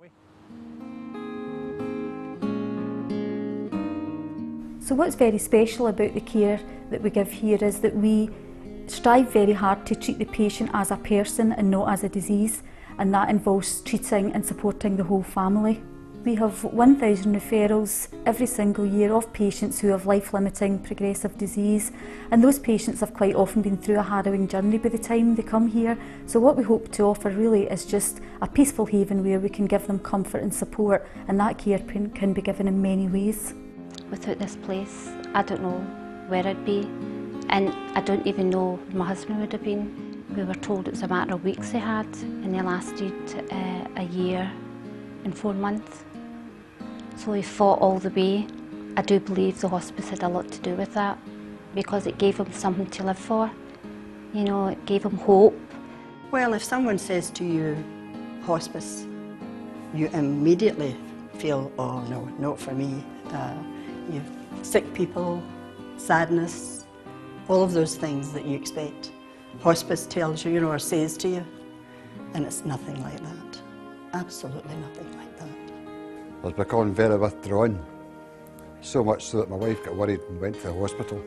So what's very special about the care that we give here is that we strive very hard to treat the patient as a person and not as a disease, and that involves treating and supporting the whole family. We have 1,000 referrals every single year of patients who have life-limiting progressive disease, and those patients have quite often been through a harrowing journey by the time they come here. So what we hope to offer really is just a peaceful haven where we can give them comfort and support, and that care can be given in many ways. Without this place, I don't know where I'd be, and I don't even know where my husband would have been. We were told it was a matter of weeks they had, and they lasted a year and 4 months. So he fought all the way. I do believe the hospice had a lot to do with that, because it gave him something to live for. You know, it gave him hope. Well, if someone says to you, hospice, you immediately feel, oh no, not for me. You have sick people, sadness, all of those things that you expect. Hospice tells you, or says to you, and it's nothing like that. Absolutely nothing like that. I was becoming very withdrawn, so much so that my wife got worried and went to the hospital,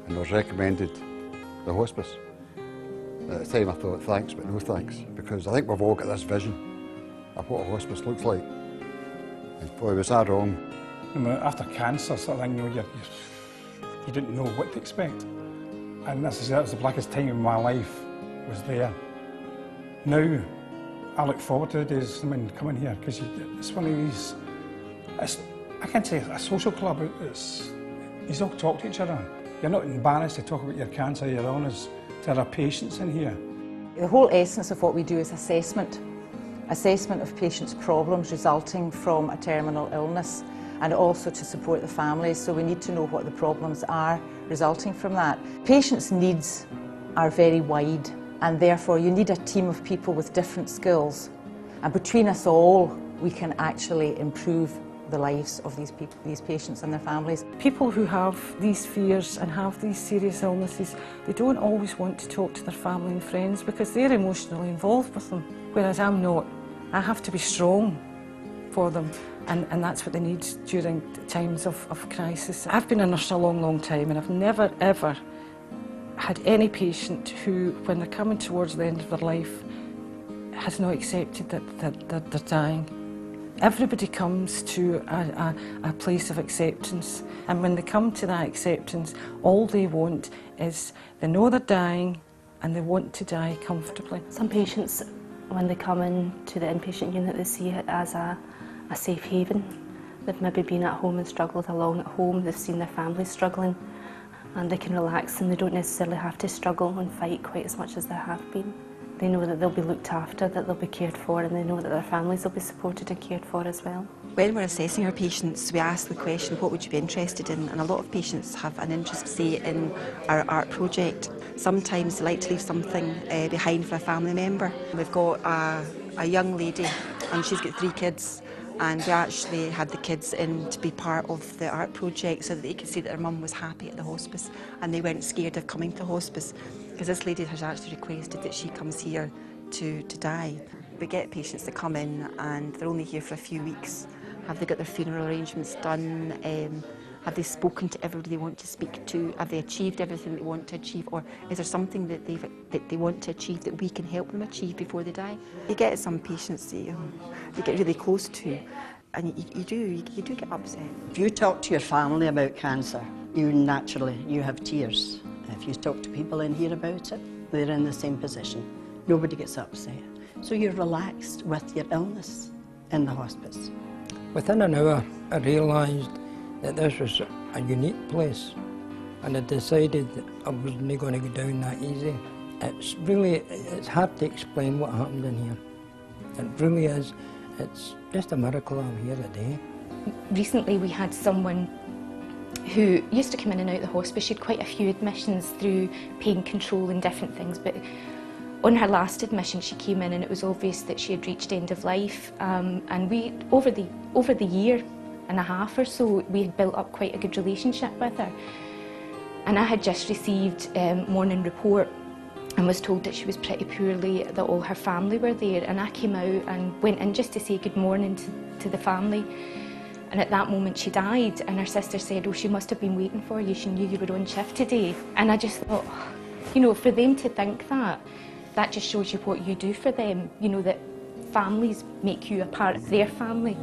and I was recommended the hospice. At the time I thought thanks, but no thanks, because I think we've all got this vision of what a hospice looks like. And boy, was I wrong. After cancer sort of thing, you didn't know what to expect. And that was the blackest time in my life, was there. Now, I look forward to the days of coming here, because it's one of these, I can't say a social club, you all talk to each other. You're not embarrassed to talk about your cancer, your illness, to other patients in here. The whole essence of what we do is assessment. Assessment of patients' problems resulting from a terminal illness, and also to support the families, so we need to know what the problems are resulting from that. Patients' needs are very wide, and therefore you need a team of people with different skills, and between us all we can actually improve the lives of these patients and their families. People who have these fears and have these serious illnesses, they don't always want to talk to their family and friends because they're emotionally involved with them, whereas I'm not. I have to be strong for them, and that's what they need during times of crisis. I've been a nurse a long, long time, and I've never ever had any patient who, when they're coming towards the end of their life, has not accepted that they're dying. Everybody comes to a place of acceptance, and when they come to that acceptance, all they want is, they know they're dying and they want to die comfortably. Some patients, when they come in to the inpatient unit, they see it as a safe haven. They've maybe been at home and struggled along at home, they've seen their family struggling, and they can relax and they don't necessarily have to struggle and fight quite as much as they have been. They know that they'll be looked after, that they'll be cared for, and they know that their families will be supported and cared for as well. When we're assessing our patients, we ask the question, what would you be interested in? And a lot of patients have an interest, say, in our art project. Sometimes they like to leave something behind for a family member. We've got a young lady, and she's got 3 kids, and we actually had the kids in to be part of the art project so that they could see that their mum was happy at the hospice and they weren't scared of coming to hospice, because this lady has actually requested that she comes here to die. We get patients that come in and they're only here for a few weeks. Have they got their funeral arrangements done? Have they spoken to everybody they want to speak to? Have they achieved everything they want to achieve? Or is there something that they want to achieve that we can help them achieve before they die? You get some patients that you get really close to, and you do get upset. If you talk to your family about cancer, you have tears. If you talk to people in here about it, they're in the same position. Nobody gets upset. So you're relaxed with your illness in the hospice. Within an hour, I realised that this was a unique place, and I decided that I wasn't going to go down that easy. It's hard to explain what happened in here. It really is. It's just a miracle I'm here today. Recently we had someone who used to come in and out of the hospice. She had quite a few admissions through pain control and different things, but on her last admission she came in and it was obvious that she had reached end of life, and we, over the year and a half or so, we had built up quite a good relationship with her. And I had just received morning report and was told that she was pretty poorly, that all her family were there, and I came out and went in just to say good morning to the family. And at that moment she died, and her sister said, oh, she must have been waiting for you, she knew you were on shift today. And I just thought, you know, for them to think that just shows you what you do for them, you know, that families make you a part of their family.